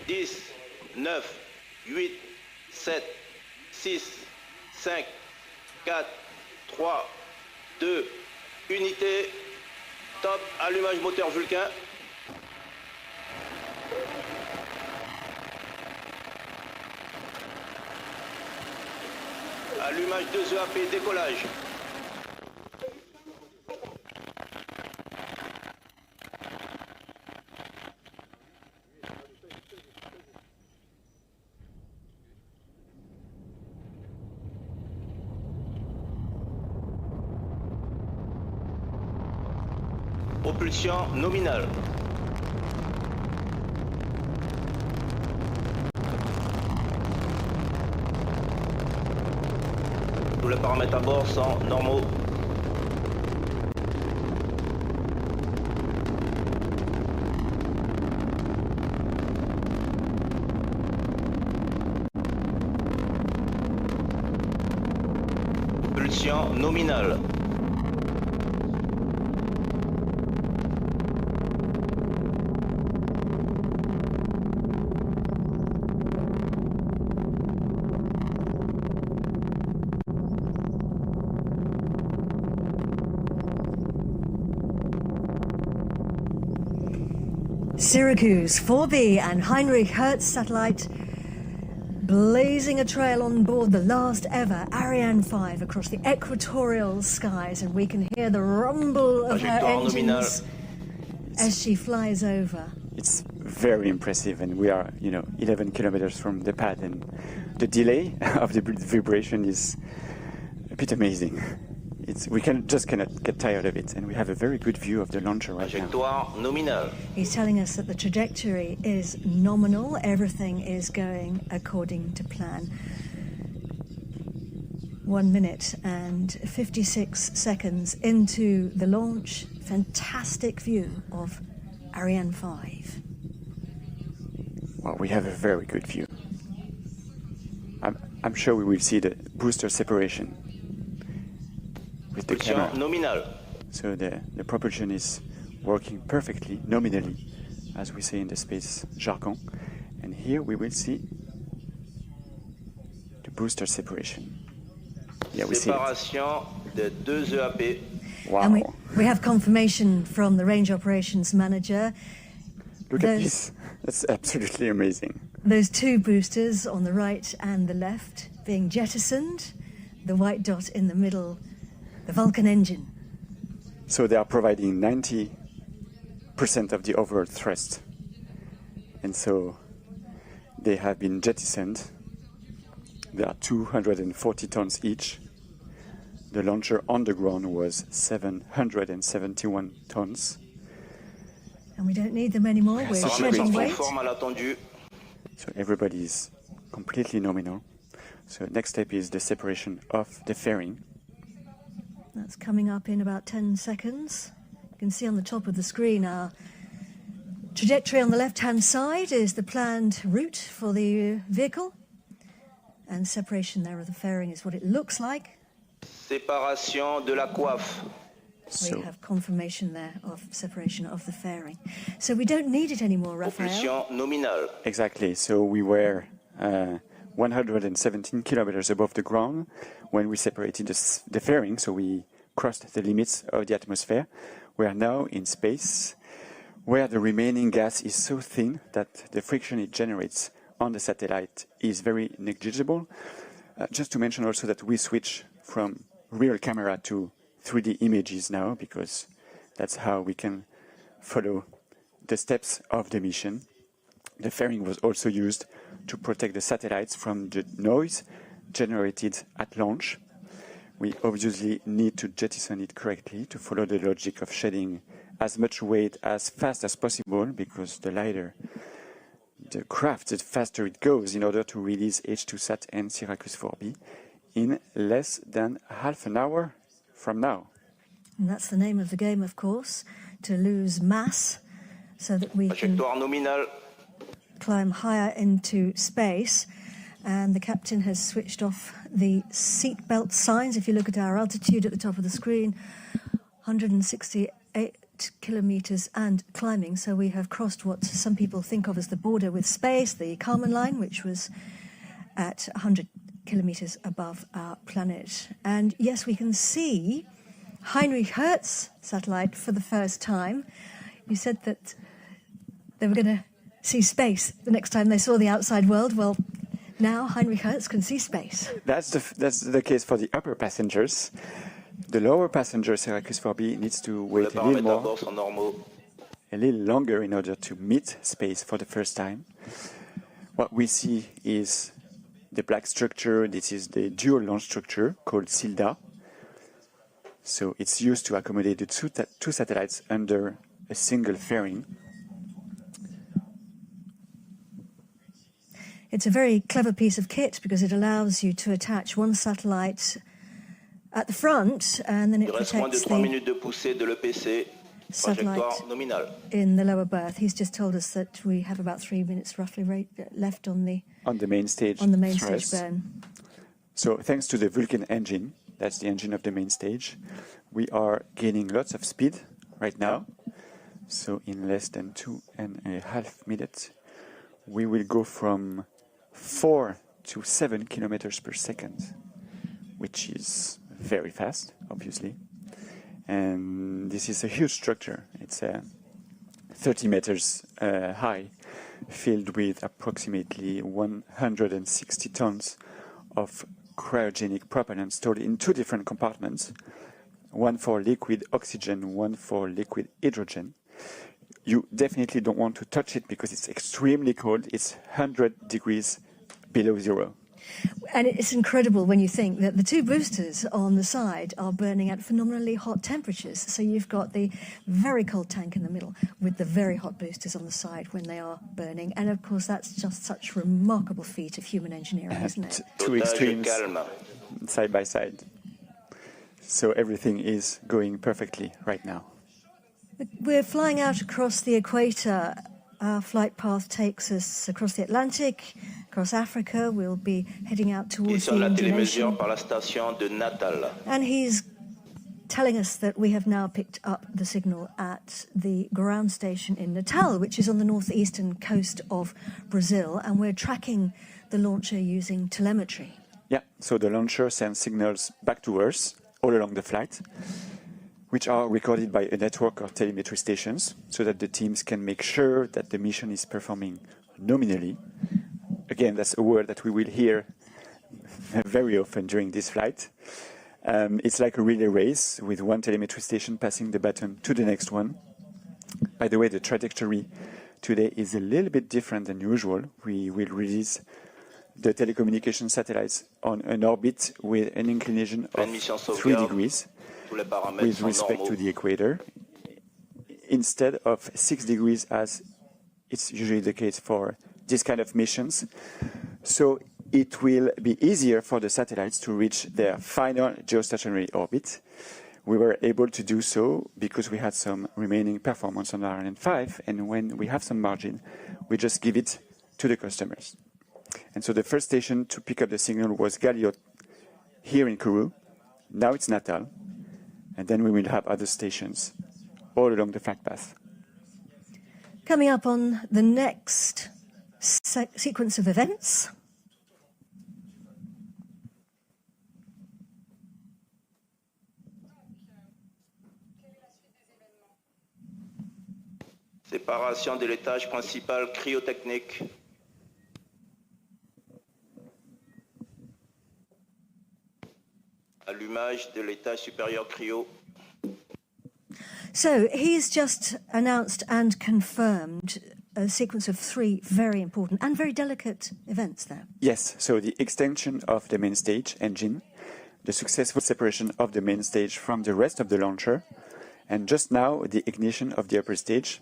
10, 9, 8, 7, 6, 5, 4, 3, 2, unité, top, allumage moteur Vulcain. Allumage 2 EAP, décollage. Propulsion nominale. Tous les paramètres à bord sont normaux. Propulsion nominale. Syracuse 4B and Heinrich Hertz satellite blazing a trail on board the last ever Ariane 5 across the equatorial skies, and we can hear the rumble of her engines as she flies over. It's very impressive, and we are, 11 kilometers from the pad, and the delay of the vibration is a bit amazing. We cannot get tired of it, and we have a very good view of the launcher right now. Nominal. He's telling us that the trajectory is nominal, everything is going according to plan. 1 minute and 56 seconds into the launch, fantastic view of Ariane 5. Well, we have a very good view. I'm sure we will see the booster separation with the camera. Nominal. So the propulsion is working perfectly, nominally, as we say in the space jargon. And here we will see the booster separation. Yeah, we see it. Séparation de 2 EAP. Wow. And we have confirmation from the range operations manager. Look at this. That's absolutely amazing. Those two boosters on the right and the left being jettisoned, the white dot in the middle, the Vulcan engine. So they are providing 90% of the overall thrust. And so they have been jettisoned. They are 240 tons each. The launcher on the ground was 771 tons. And we don't need them anymore, we're shedding weight. So everybody is completely nominal. So next step is the separation of the fairing. That's coming up in about 10 seconds. You can see on the top of the screen our trajectory on the left-hand side is the planned route for the vehicle. And separation there of the fairing is what it looks like. Séparation de la coiffe. We have confirmation there of separation of the fairing. So we don't need it anymore, Raphael. Propulsion nominale. Exactly. So we were 117 kilometers above the ground when we separated the fairing, so we crossed the limits of the atmosphere. We are now in space, where the remaining gas is so thin that the friction it generates on the satellite is very negligible. Just to mention also that we switch from real camera to 3D images now, because that's how we can follow the steps of the mission. The fairing was also used to protect the satellites from the noise generated at launch. We obviously need to jettison it correctly to follow the logic of shedding as much weight as fast as possible, because the lighter the craft, the faster it goes, in order to release H2SAT and Syracuse 4B in less than half an hour from now. And that's the name of the game, of course, to lose mass so that we can climb higher into space. And the captain has switched off the seatbelt signs. If you look at our altitude at the top of the screen, 168 kilometers and climbing. So we have crossed what some people think of as the border with space, the Kármán line, which was at 100 kilometers above our planet. And yes, we can see Heinrich Hertz satellite for the first time. You said that they were going to see space the next time they saw the outside world. Well, now Heinrich Hertz can see space. That's the case for the upper passengers. The lower passenger, Syracuse 4B, needs to wait a little longer in order to meet space for the first time. What we see is the black structure. This is the dual launch structure called SILDA. So it's used to accommodate the two satellites under a single fairing. It's a very clever piece of kit because it allows you to attach one satellite at the front and then it protects the satellite in the lower berth. He's just told us that we have about 3 minutes roughly left on the main stage. On the main stage burn. So thanks to the Vulcan engine, that's the engine of the main stage, we are gaining lots of speed right now. So in less than 2.5 minutes, we will go from 4 to 7 kilometers per second, which is very fast, obviously. And this is a huge structure. It's 30 meters high, filled with approximately 160 tons of cryogenic propellant stored in 2 different compartments, one for liquid oxygen, one for liquid hydrogen. You definitely don't want to touch it because it's extremely cold. It's 100 degrees below zero. And it's incredible when you think that the 2 boosters on the side are burning at phenomenally hot temperatures. So you've got the very cold tank in the middle with the very hot boosters on the side when they are burning. And of course, that's just such a remarkable feat of human engineering, isn't it? 2 extremes side by side. So everything is going perfectly right now. We're flying out across the equator. Our flight path takes us across the Atlantic, across Africa. We'll be heading out towards the Indian Ocean. And he's telling us that we have now picked up the signal at the ground station in Natal, which is on the northeastern coast of Brazil, and we're tracking the launcher using telemetry. Yeah, so the launcher sends signals back to Earth all along the flight, which are recorded by a network of telemetry stations so that the teams can make sure that the mission is performing nominally. Again, that's a word that we will hear very often during this flight. It's like a relay race with one telemetry station passing the baton to the next one. By the way, the trajectory today is a little bit different than usual. We will release the telecommunication satellites on an orbit with an inclination of 3 degrees with respect to the equator, instead of 6 degrees as it's usually the case for this kind of missions. So it will be easier for the satellites to reach their final geostationary orbit. We were able to do so because we had some remaining performance on Ariane 5, and when we have some margin, we just give it to the customers. And so the first station to pick up the signal was Galileo here in Kourou. Now it's Natal. And then we will have other stations all along the flight path. Coming up on the next sequence of events. Séparation de l'étage principal cryotechnique. Allumage de l'étage supérieur cryo. So he's just announced and confirmed a sequence of 3 very important and very delicate events there. Yes, so the extension of the main stage engine, the successful separation of the main stage from the rest of the launcher, and just now the ignition of the upper stage.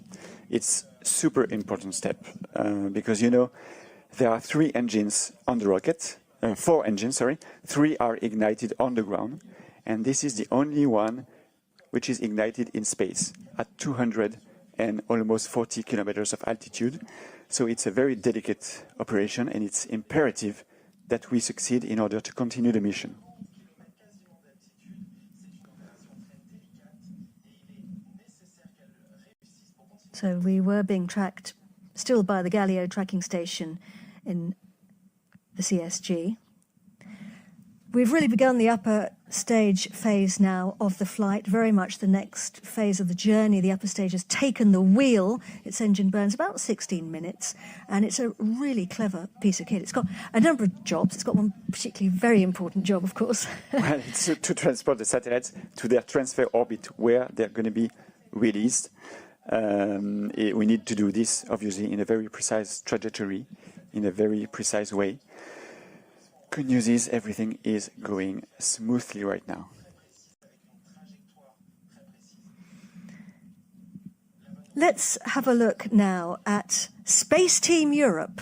It's super important step because, you know, there are 3 engines on the rocket, 4 engines, sorry, 3 are ignited on the ground, and this is the only one which is ignited in space at 200 and almost 40 kilometers of altitude. So it's a very delicate operation, and it's imperative that we succeed in order to continue the mission. So we were being tracked still by the Galileo tracking station in the CSG. We've really begun the upper stage phase now of the flight, very much the next phase of the journey. The upper stage has taken the wheel. Its engine burns about 16 minutes, and it's a really clever piece of kit. It's got a number of jobs. It's got one particularly very important job, of course. Well, it's to transport the satellites to their transfer orbit, where they're going to be released. We need to do this, obviously, in a very precise trajectory, in a very precise way. Good news is everything is going smoothly right now. Let's have a look now at Space Team Europe.